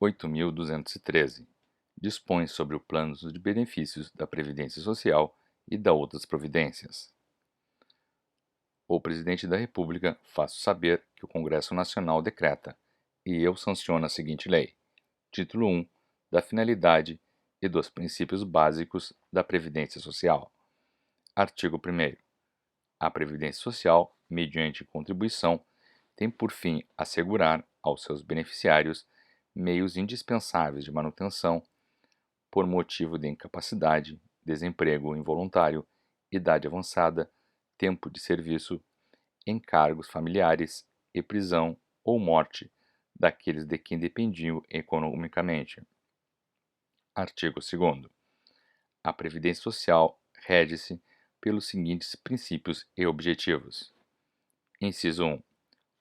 8.213, dispõe sobre o plano de benefícios da Previdência Social e da outras providências. O Presidente da República faço saber que o Congresso Nacional decreta, e eu sanciono a seguinte lei. Título 1 da finalidade e dos princípios básicos da Previdência Social. Artigo 1º. A Previdência Social, mediante contribuição, tem por fim assegurar aos seus beneficiários meios indispensáveis de manutenção, por motivo de incapacidade, desemprego involuntário, idade avançada, tempo de serviço, encargos familiares e prisão ou morte daqueles de quem dependiam economicamente. Artigo 2º. A Previdência Social rege-se pelos seguintes princípios e objetivos. Inciso 1.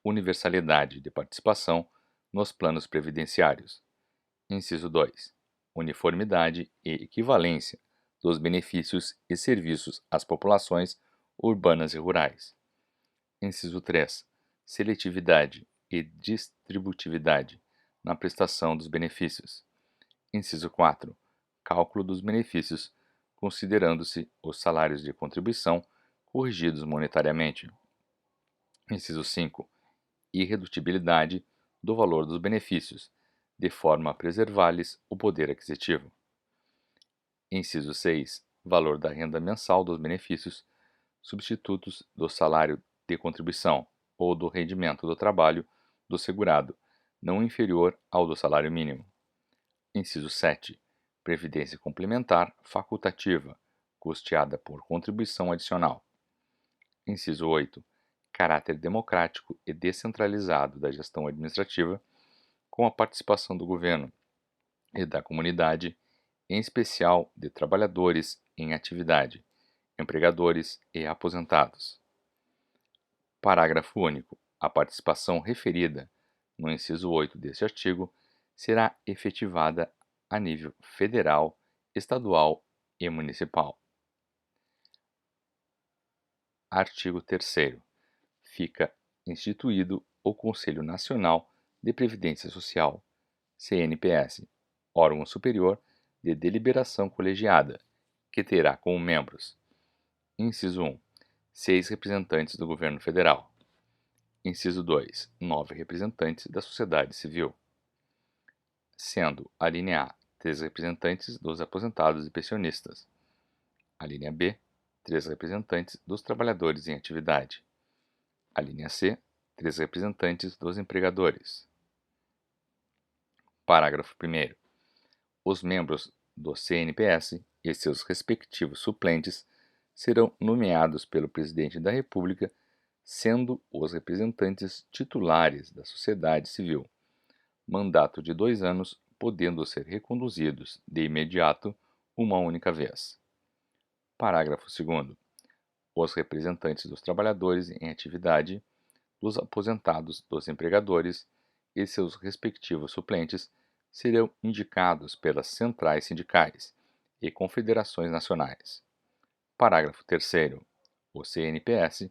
Universalidade de participação nos planos previdenciários. Inciso 2. Uniformidade e equivalência dos benefícios e serviços às populações urbanas e rurais. Inciso 3. Seletividade e distributividade na prestação dos benefícios. Inciso 4. Cálculo dos benefícios, considerando-se os salários de contribuição corrigidos monetariamente. Inciso 5. Irredutibilidade do valor dos benefícios, de forma a preservar-lhes o poder aquisitivo. Inciso 6. Valor da renda mensal dos benefícios, substitutos do salário de contribuição ou do rendimento do trabalho do segurado, não inferior ao do salário mínimo. Inciso 7. Previdência complementar facultativa, custeada por contribuição adicional. Inciso 8. Caráter democrático e descentralizado da gestão administrativa, com a participação do governo e da comunidade, em especial de trabalhadores em atividade, empregadores e aposentados. Parágrafo único. A participação referida no inciso 8 deste artigo será efetivada a nível federal, estadual e municipal. Artigo 3º. Fica instituído o Conselho Nacional de Previdência Social, CNPS, órgão superior de deliberação colegiada, que terá como membros: inciso 1. 6 representantes do Governo Federal. Inciso 2. 9 representantes da sociedade civil. Sendo a linha A 3 representantes dos aposentados e pensionistas. A linha B, 3 representantes dos trabalhadores em atividade. A linha C, 3 representantes dos empregadores. Parágrafo 1º. Os membros do CNPS e seus respectivos suplentes serão nomeados pelo Presidente da República, sendo os representantes titulares da sociedade civil. Mandato de 2 anos, podendo ser reconduzidos de imediato uma única vez. Parágrafo 2º. Os representantes dos trabalhadores em atividade, dos aposentados, dos empregadores e seus respectivos suplentes serão indicados pelas centrais sindicais e confederações nacionais. Parágrafo 3º. O CNPS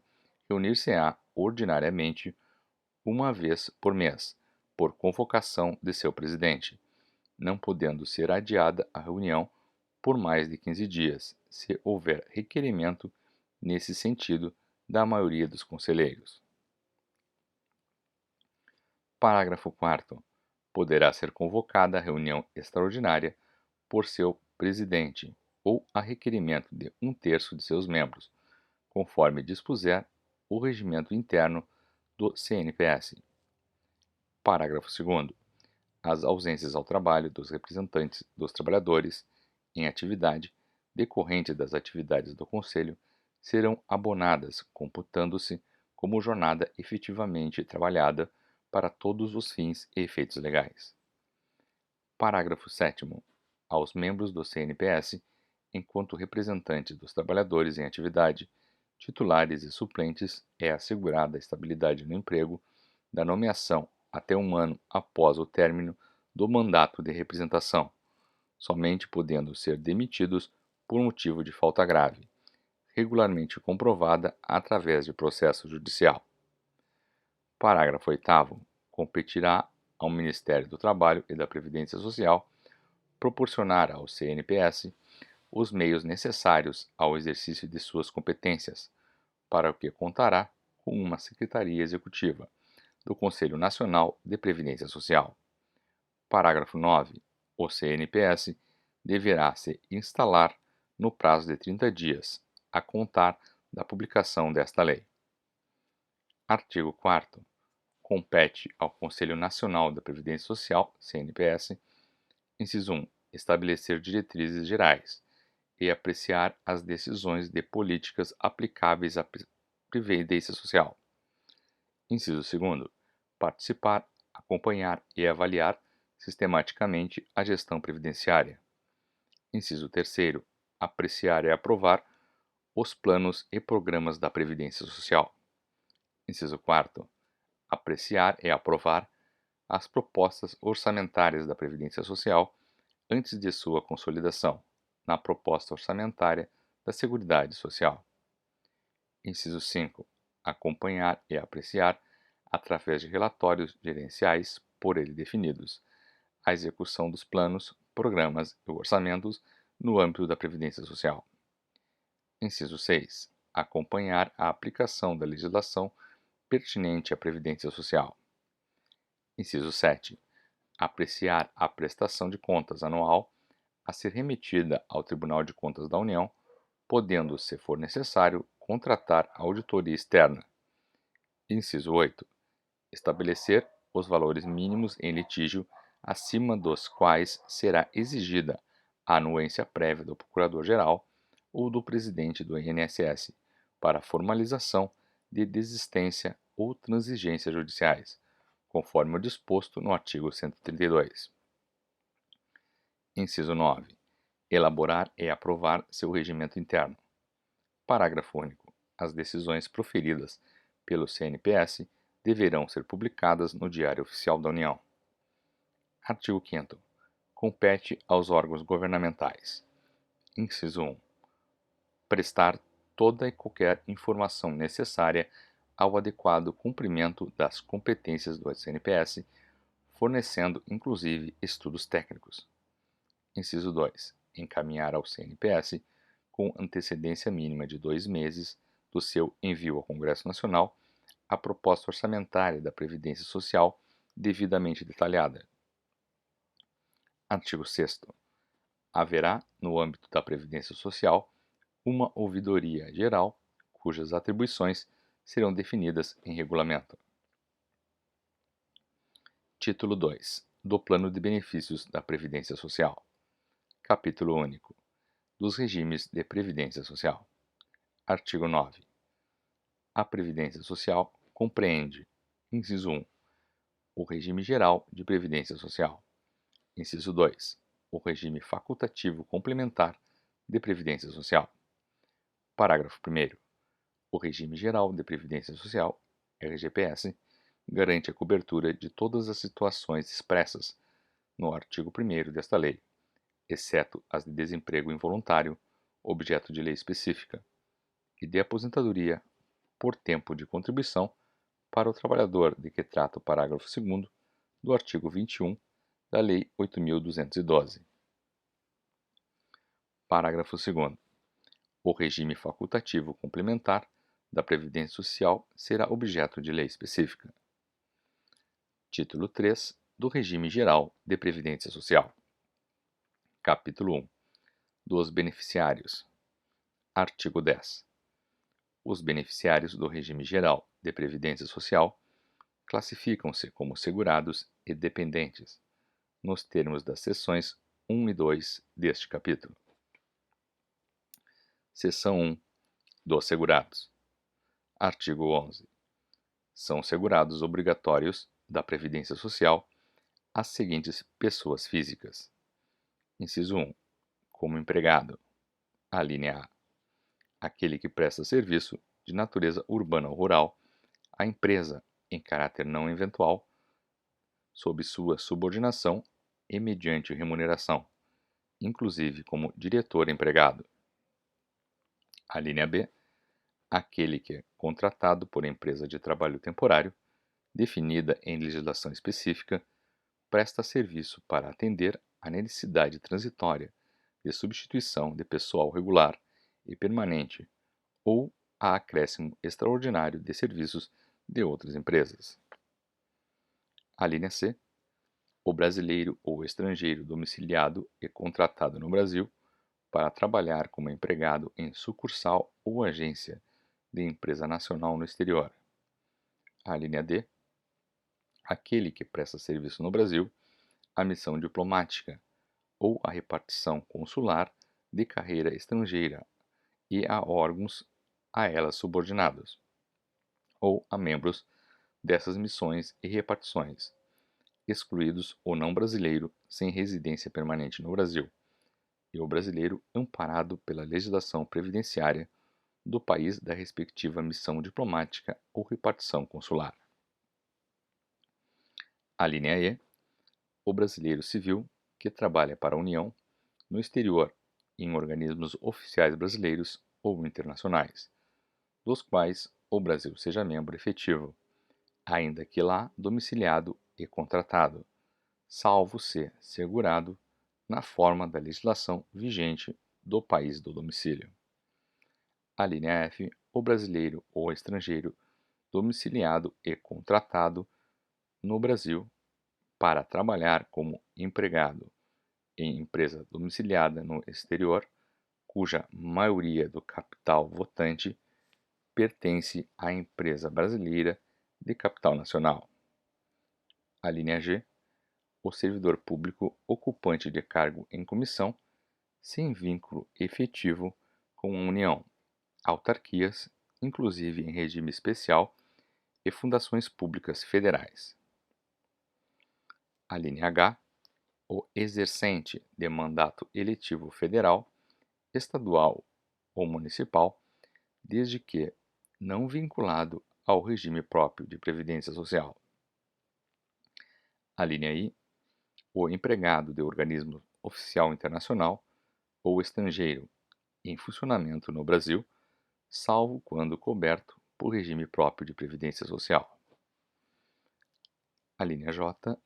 reunir-se-á ordinariamente uma vez por mês, por convocação de seu presidente, não podendo ser adiada a reunião por mais de 15 dias, se houver requerimento nesse sentido da maioria dos conselheiros. Parágrafo 4º. Poderá ser convocada a reunião extraordinária por seu presidente ou a requerimento de 1/3 de seus membros, conforme dispuser o regimento interno do CNPS. Parágrafo 2º. As ausências ao trabalho dos representantes dos trabalhadores em atividade, decorrente das atividades do Conselho, serão abonadas, computando-se como jornada efetivamente trabalhada para todos os fins e efeitos legais. Parágrafo 7º. Aos membros do CNPS, enquanto representantes dos trabalhadores em atividade, titulares e suplentes, é assegurada a estabilidade no emprego, da nomeação até 1 ano após o término do mandato de representação, somente podendo ser demitidos por motivo de falta grave, regularmente comprovada através de processo judicial. Parágrafo 8º. Competirá ao Ministério do Trabalho e da Previdência Social proporcionar ao CNPS os meios necessários ao exercício de suas competências, para o que contará com uma Secretaria Executiva do Conselho Nacional de Previdência Social. Parágrafo 9. O CNPS deverá se instalar no prazo de 30 dias, a contar da publicação desta lei. Artigo 4º. Compete ao Conselho Nacional da Previdência Social, CNPS, inciso 1, estabelecer diretrizes gerais e apreciar as decisões de políticas aplicáveis à Previdência Social. Inciso 2º, participar, acompanhar e avaliar sistematicamente a gestão previdenciária. Inciso 3º, apreciar e aprovar os planos e programas da Previdência Social. Inciso 4º, apreciar e aprovar as propostas orçamentárias da Previdência Social antes de sua consolidação na proposta orçamentária da Seguridade Social. Inciso 5. Acompanhar e apreciar, através de relatórios gerenciais por ele definidos, a execução dos planos, programas e orçamentos no âmbito da Previdência Social. Inciso 6. Acompanhar a aplicação da legislação pertinente à Previdência Social. Inciso 7. Apreciar a prestação de contas anual a ser remetida ao Tribunal de Contas da União, podendo, se for necessário, contratar a auditoria externa. Inciso 8. Estabelecer os valores mínimos em litígio acima dos quais será exigida a anuência prévia do Procurador-Geral ou do Presidente do INSS para formalização de desistência ou transigência judiciais, conforme o disposto no artigo 132. Inciso 9. Elaborar e aprovar seu regimento interno. Parágrafo único. As decisões proferidas pelo CNPS deverão ser publicadas no Diário Oficial da União. Artigo 5º. Compete aos órgãos governamentais. Inciso 1. Prestar toda e qualquer informação necessária ao adequado cumprimento das competências do CNPS, fornecendo inclusive estudos técnicos. Inciso 2. Encaminhar ao CNPS, com antecedência mínima de 2 meses do seu envio ao Congresso Nacional, a proposta orçamentária da Previdência Social devidamente detalhada. Artigo 6º. Haverá, no âmbito da Previdência Social, uma ouvidoria geral, cujas atribuições serão definidas em regulamento. Título 2. Do Plano de Benefícios da Previdência Social. Capítulo único. Dos regimes de previdência social. Artigo 9. A Previdência Social compreende: inciso 1. O regime geral de previdência social. Inciso 2. O regime facultativo complementar de previdência social. Parágrafo 1º. O regime geral de previdência social, RGPS, garante a cobertura de todas as situações expressas no artigo 1º desta lei, exceto as de desemprego involuntário, objeto de lei específica, e de aposentadoria por tempo de contribuição para o trabalhador de que trata o parágrafo 2º do artigo 21 da Lei 8.212. Parágrafo 2º. O regime facultativo complementar da Previdência Social será objeto de lei específica. Título 3 do Regime Geral de Previdência Social. Capítulo 1. Dos beneficiários. Artigo 10. Os beneficiários do Regime Geral de Previdência Social classificam-se como segurados e dependentes, nos termos das seções 1 e 2 deste capítulo. Seção 1. Dos segurados. Artigo 11. São segurados obrigatórios da Previdência Social as seguintes pessoas físicas. Inciso 1. Como empregado. Alínea A. Aquele que presta serviço de natureza urbana ou rural à empresa em caráter não eventual, sob sua subordinação e mediante remuneração, inclusive como diretor empregado. Alínea B. Aquele que é contratado por empresa de trabalho temporário, definida em legislação específica, presta serviço para atender à necessidade transitória de substituição de pessoal regular e permanente ou a acréscimo extraordinário de serviços de outras empresas. A linha C. O brasileiro ou estrangeiro domiciliado e contratado no Brasil para trabalhar como empregado em sucursal ou agência de empresa nacional no exterior. A linha D. Aquele que presta serviço no Brasil, a missão diplomática ou a repartição consular de carreira estrangeira e a órgãos a elas subordinados, ou a membros dessas missões e repartições, excluídos o não brasileiro sem residência permanente no Brasil, e o brasileiro amparado pela legislação previdenciária do país da respectiva missão diplomática ou repartição consular. A linha E. O brasileiro civil que trabalha para a União no exterior em organismos oficiais brasileiros ou internacionais, dos quais o Brasil seja membro efetivo, ainda que lá domiciliado e contratado, salvo ser segurado na forma da legislação vigente do país do domicílio. A linha F. O brasileiro ou estrangeiro domiciliado e contratado no Brasil para trabalhar como empregado em empresa domiciliada no exterior, cuja maioria do capital votante pertence à empresa brasileira de capital nacional. A linha G. O servidor público ocupante de cargo em comissão, sem vínculo efetivo com a União, autarquias, inclusive em regime especial, e fundações públicas federais. A linha H. O exercente de mandato eletivo federal, estadual ou municipal, desde que não vinculado ao regime próprio de previdência social. A linha I. O empregado de organismo oficial internacional ou estrangeiro em funcionamento no Brasil, salvo quando coberto por regime próprio de previdência social. A linha J.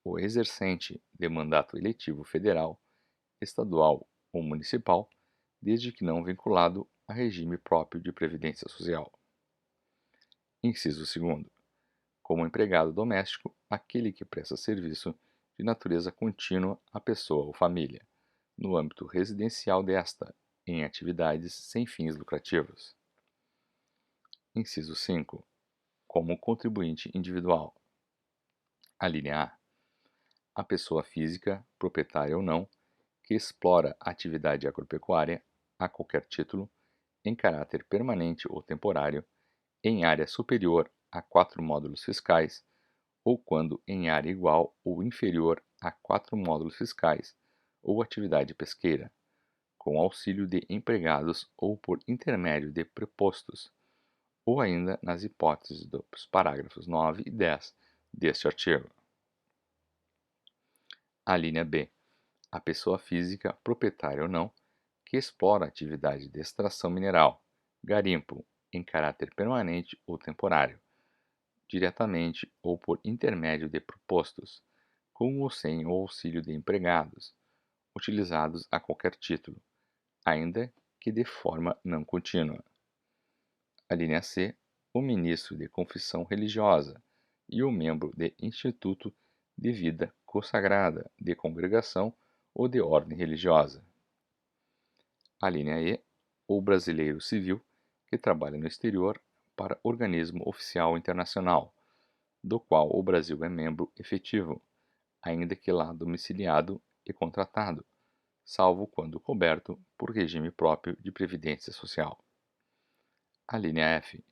O exercente de mandato eletivo federal, estadual ou municipal, desde que não vinculado a regime próprio de previdência social. Inciso 2º. Como empregado doméstico, aquele que presta serviço de natureza contínua à pessoa ou família, no âmbito residencial desta, em atividades sem fins lucrativos. Inciso 5. Como contribuinte individual. A linha A. A pessoa física, proprietária ou não, que explora atividade agropecuária a qualquer título, em caráter permanente ou temporário, em área superior a 4 módulos fiscais, ou quando em área igual ou inferior a 4 módulos fiscais, ou atividade pesqueira, com auxílio de empregados ou por intermédio de prepostos, ou ainda nas hipóteses dos parágrafos 9 e 10 deste artigo. A linha B. A pessoa física, proprietária ou não, que explora atividade de extração mineral, garimpo, em caráter permanente ou temporário, diretamente ou por intermédio de propostos, com ou sem o auxílio de empregados, utilizados a qualquer título, ainda que de forma não contínua. A linha C. O ministro de confissão religiosa e o membro de instituto de vida consagrada, de congregação ou de ordem religiosa. A linha E. O brasileiro civil que trabalha no exterior para organismo oficial internacional, do qual o Brasil é membro efetivo, ainda que lá domiciliado e contratado, salvo quando coberto por regime próprio de previdência social. A linha F.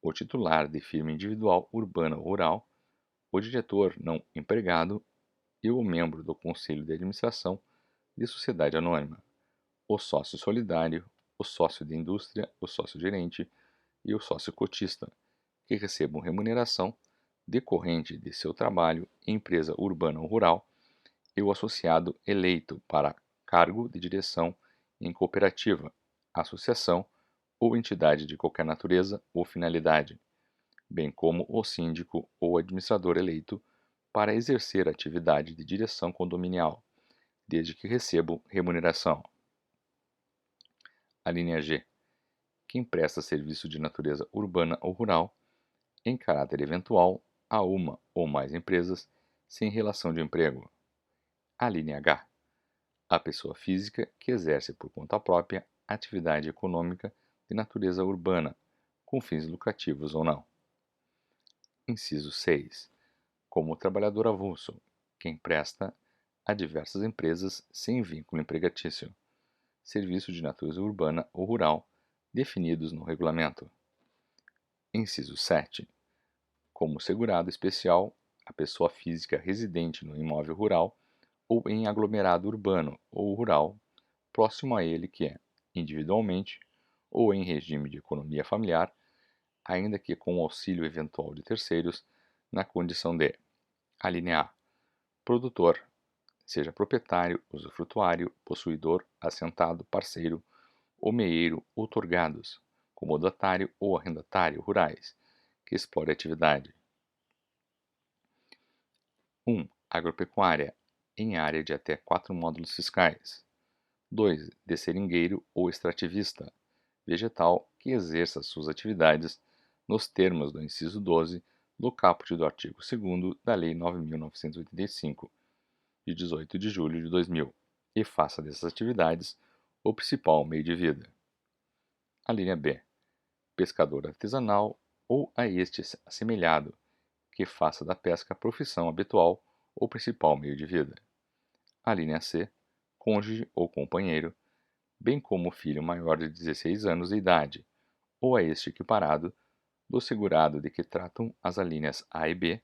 O titular de firma individual urbana ou rural, o diretor não empregado e o membro do conselho de administração de sociedade anônima, o sócio solidário, o sócio de indústria, o sócio-gerente e o sócio cotista, que recebam remuneração decorrente de seu trabalho em empresa urbana ou rural, e o associado eleito para cargo de direção em cooperativa, associação ou entidade de qualquer natureza ou finalidade, bem como o síndico ou administrador eleito para exercer atividade de direção condominial, desde que recebam remuneração. A linha G. Quem presta serviço de natureza urbana ou rural, em caráter eventual, a uma ou mais empresas, sem relação de emprego. A linha H. A pessoa física que exerce por conta própria atividade econômica de natureza urbana, com fins lucrativos ou não. Inciso 6. Como trabalhador avulso, quem presta a diversas empresas sem vínculo empregatício, serviço de natureza urbana ou rural, definidos no regulamento. Inciso 7. Como segurado especial, a pessoa física residente no imóvel rural ou em aglomerado urbano ou rural, próximo a ele que é, individualmente ou em regime de economia familiar, ainda que com auxílio eventual de terceiros, na condição de: a linha A. Produtor, seja proprietário, usufrutuário, possuidor, assentado, parceiro, ou meeiro outorgados, comodatário ou arrendatário rurais, que explore a atividade. 1. Agropecuária, em área de até 4 módulos fiscais. 2. De seringueiro ou extrativista, vegetal que exerça suas atividades nos termos do inciso 12 do caput do artigo 2º da Lei 9.985, de 18 de julho de 2000, e faça dessas atividades o principal meio de vida. A linha B. Pescador artesanal ou a este assemelhado, que faça da pesca profissão habitual ou principal meio de vida. A linha C. Cônjuge ou companheiro, bem como filho maior de 16 anos de idade, ou a este equiparado, do segurado de que tratam as alíneas A e B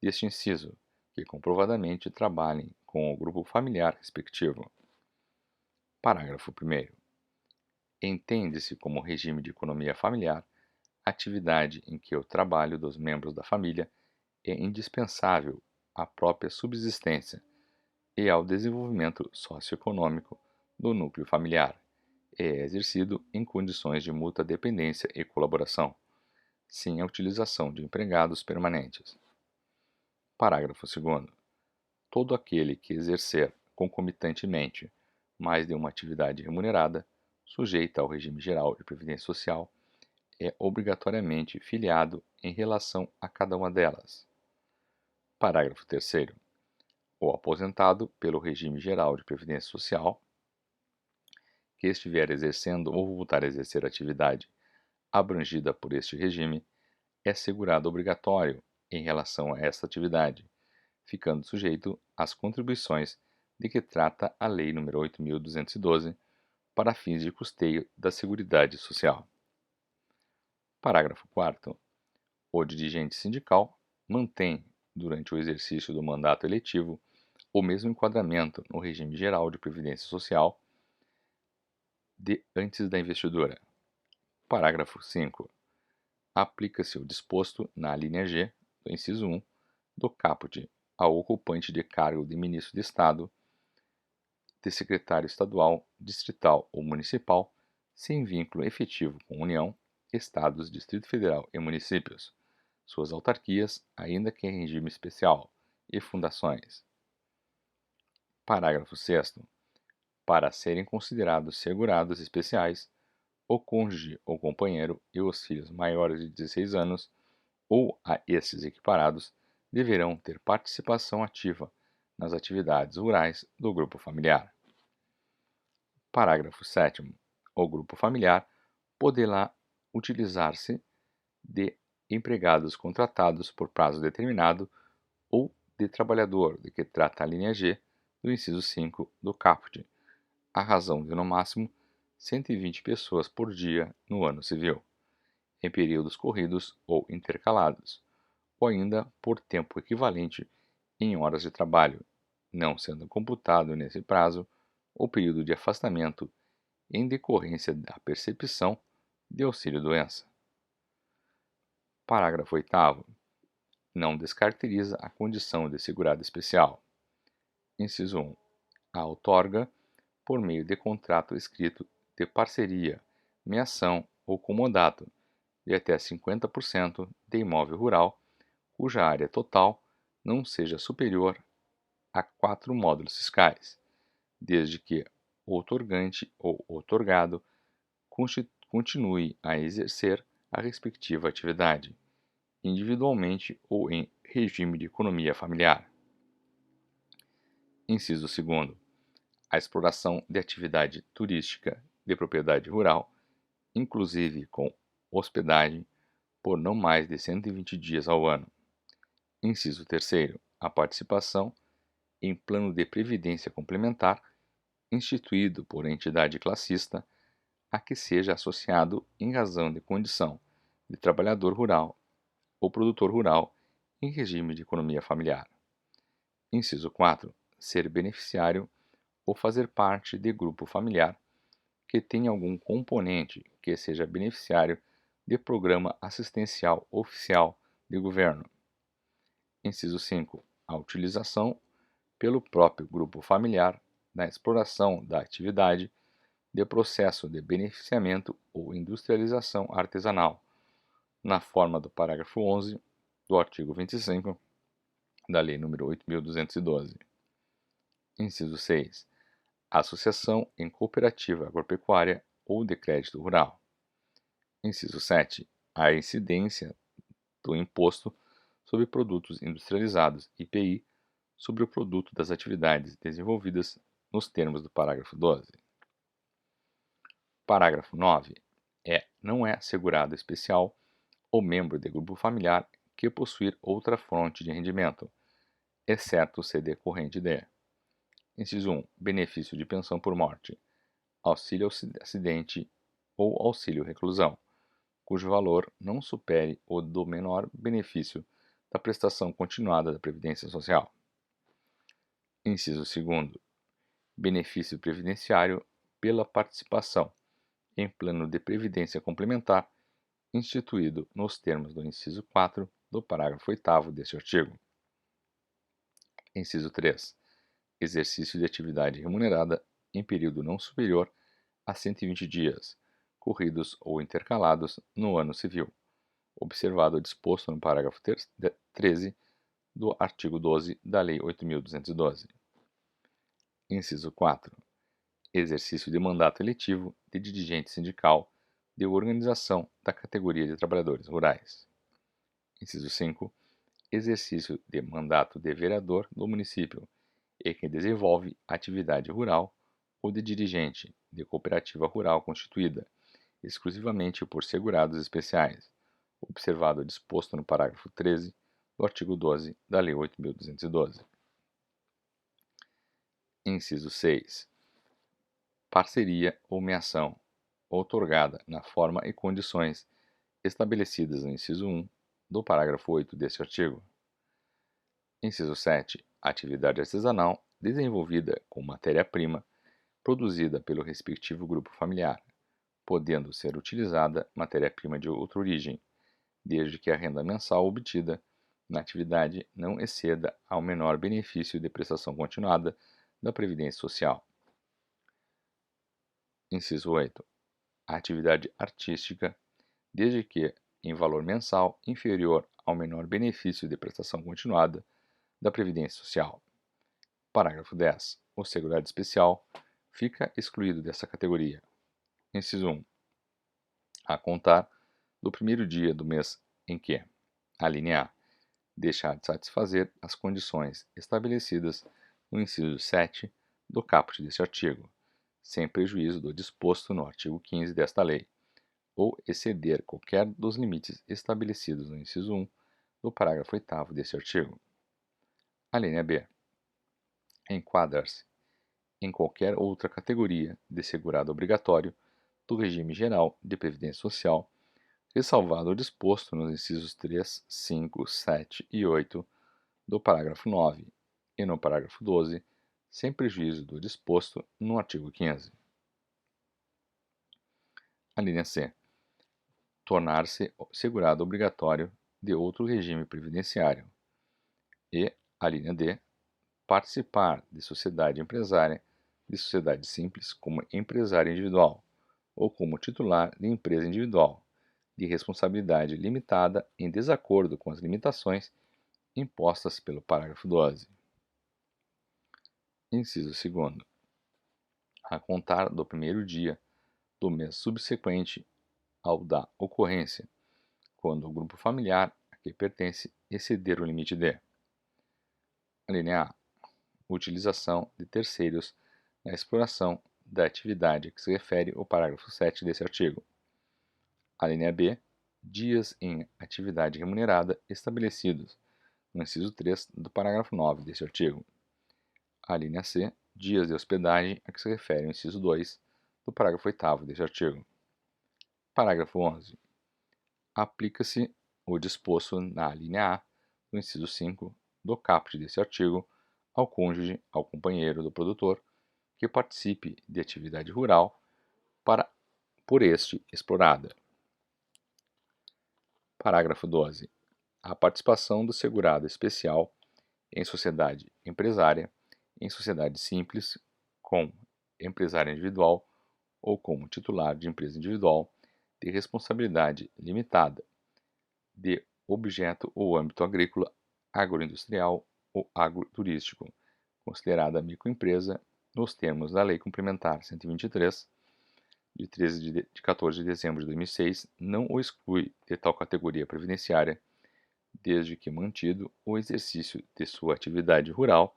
deste inciso, que comprovadamente trabalhem com o grupo familiar respectivo. Parágrafo 1º. Entende-se como regime de economia familiar atividade em que o trabalho dos membros da família é indispensável à própria subsistência e ao desenvolvimento socioeconômico do núcleo familiar, e é exercido em condições de mútua dependência e colaboração, sem a utilização de empregados permanentes. Parágrafo 2º. Todo aquele que exercer concomitantemente mais de uma atividade remunerada, sujeita ao regime geral de previdência social, é obrigatoriamente filiado em relação a cada uma delas. Parágrafo 3º. O aposentado pelo regime geral de previdência social, que estiver exercendo ou voltar a exercer atividade abrangida por este regime, é segurado obrigatório em relação a esta atividade, ficando sujeito às contribuições de que trata a Lei nº 8.212 para fins de custeio da Seguridade Social. Parágrafo 4º. O dirigente sindical mantém, durante o exercício do mandato eletivo, o mesmo enquadramento no regime geral de previdência social de antes da investidura. Parágrafo 5º. Aplica-se o disposto na linha G do inciso 1 do caput ao ocupante de cargo de ministro de Estado, de secretário estadual, distrital ou municipal, sem vínculo efetivo com União, Estados, Distrito Federal e municípios, suas autarquias, ainda que em regime especial, e fundações. Parágrafo 6º. Para serem considerados segurados especiais, o cônjuge ou companheiro e os filhos maiores de 16 anos, ou a estes equiparados, deverão ter participação ativa nas atividades rurais do grupo familiar. Parágrafo 7º. O grupo familiar poderá utilizar-se de empregados contratados por prazo determinado ou de trabalhador de que trata a linha G do inciso 5 do caput, à razão de no máximo 120 pessoas por dia no ano civil, em períodos corridos ou intercalados, ou ainda por tempo equivalente em horas de trabalho, não sendo computado nesse prazo o período de afastamento em decorrência da percepção de auxílio-doença. Parágrafo 8º. Não descaracteriza a condição de segurado especial. Inciso 1. A outorga, por meio de contrato escrito de parceria, meação ou comodato, de até 50% de imóvel rural, cuja área total não seja superior a 4 módulos fiscais, desde que o otorgante ou otorgado continue a exercer a respectiva atividade, individualmente ou em regime de economia familiar. Inciso 2º. A exploração de atividade turística de propriedade rural, inclusive com hospedagem, por não mais de 120 dias ao ano. Inciso 3º. A participação em plano de previdência complementar instituído por entidade classista a que seja associado em razão de condição de trabalhador rural ou produtor rural em regime de economia familiar. Inciso 4. Ser beneficiário ou fazer parte de grupo familiar que tenha algum componente que seja beneficiário de programa assistencial oficial de governo. Inciso 5. A utilização pelo próprio grupo familiar na exploração da atividade de processo de beneficiamento ou industrialização artesanal, na forma do parágrafo 11 do artigo 25 da Lei nº 8.212. Inciso 6. Associação em cooperativa agropecuária ou de crédito rural. Inciso 7. A incidência do Imposto sobre Produtos Industrializados, IPI, sobre o produto das atividades desenvolvidas nos termos do parágrafo 12. Parágrafo 9. Não é segurado especial ou membro de grupo familiar que possuir outra fonte de rendimento, exceto se decorrente de: Inciso 1. Benefício de pensão por morte, auxílio acidente ou auxílio reclusão, cujo valor não supere o do menor benefício da prestação continuada da Previdência Social. Inciso 2º. Benefício previdenciário pela participação em plano de previdência complementar instituído nos termos do inciso 4 do parágrafo 8º deste artigo. Inciso 3. Exercício de atividade remunerada em período não superior a 120 dias, corridos ou intercalados no ano civil, observado o disposto no parágrafo 13 do artigo 12 da Lei 8.212. Inciso 4. Exercício de mandato eletivo de dirigente sindical de organização da categoria de trabalhadores rurais. Inciso 5. Exercício de mandato de vereador do município e que desenvolve atividade rural ou de dirigente de cooperativa rural constituída exclusivamente por segurados especiais, observado o disposto no parágrafo 13 do artigo 12 da Lei 8.212. Inciso 6. Parceria ou meação outorgada na forma e condições estabelecidas no inciso 1 do parágrafo 8 deste artigo. Inciso 7. Atividade artesanal desenvolvida com matéria-prima produzida pelo respectivo grupo familiar, podendo ser utilizada matéria-prima de outra origem, desde que a renda mensal obtida na atividade não exceda ao menor benefício de prestação continuada da Previdência Social. Inciso 8. A atividade artística, desde que em valor mensal inferior ao menor benefício de prestação continuada da Previdência Social. Parágrafo 10. O segurado especial fica excluído dessa categoria. Inciso 1. A contar do primeiro dia do mês em que, a linha A, deixar de satisfazer as condições estabelecidas no inciso 7 do caput deste artigo, sem prejuízo do disposto no artigo 15 desta lei, ou exceder qualquer dos limites estabelecidos no inciso 1 do parágrafo 8º deste artigo. A linha B. Enquadrar-se em qualquer outra categoria de segurado obrigatório do regime geral de previdência social, ressalvado o disposto nos incisos 3, 5, 7 e 8 do parágrafo 9 e no parágrafo 12, sem prejuízo do disposto no artigo 15. A linha C. Tornar-se segurado obrigatório de outro regime previdenciário. E a linha D. Participar de sociedade empresária, de sociedade simples como empresário individual ou como titular de empresa individual, de responsabilidade limitada em desacordo com as limitações impostas pelo parágrafo 12. Inciso 2º. A contar do primeiro dia do mês subsequente ao da ocorrência, quando o grupo familiar a que pertence exceder o limite de: alínea A. Utilização de terceiros na exploração da atividade a que se refere o parágrafo 7 desse artigo. Alínea B. Dias em atividade remunerada estabelecidos no inciso 3 do parágrafo 9 deste artigo. Alínea C. Dias de hospedagem a que se refere o inciso 2 do parágrafo 8º deste artigo. Parágrafo 11. Aplica-se o disposto na alínea A do inciso 5 do caput deste artigo ao cônjuge, ao companheiro do produtor, que participe de atividade rural por este explorada. Parágrafo 12. A participação do segurado especial em sociedade empresária, em sociedade simples, com empresário individual ou como titular de empresa individual de responsabilidade limitada, de objeto ou âmbito agrícola, agroindustrial ou agroturístico, considerada microempresa nos termos da Lei Complementar 123, de 14 de dezembro de 2006, não o exclui de tal categoria previdenciária, desde que mantido o exercício de sua atividade rural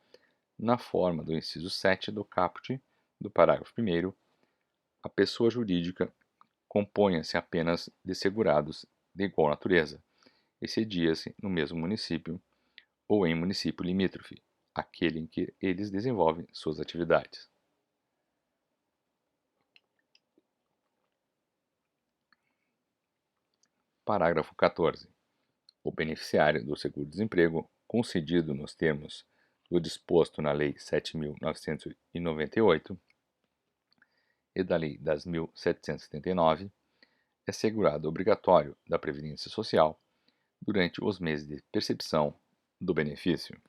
na forma do inciso 7 do caput do parágrafo 1º, a pessoa jurídica componha-se apenas de segurados de igual natureza, excedia-se no mesmo município ou em município limítrofe, aquele em que eles desenvolvem suas atividades. Parágrafo 14. O beneficiário do seguro-desemprego, concedido nos termos do disposto na Lei 7.998 e da Lei 10.779, é segurado obrigatório da Previdência Social durante os meses de percepção do benefício.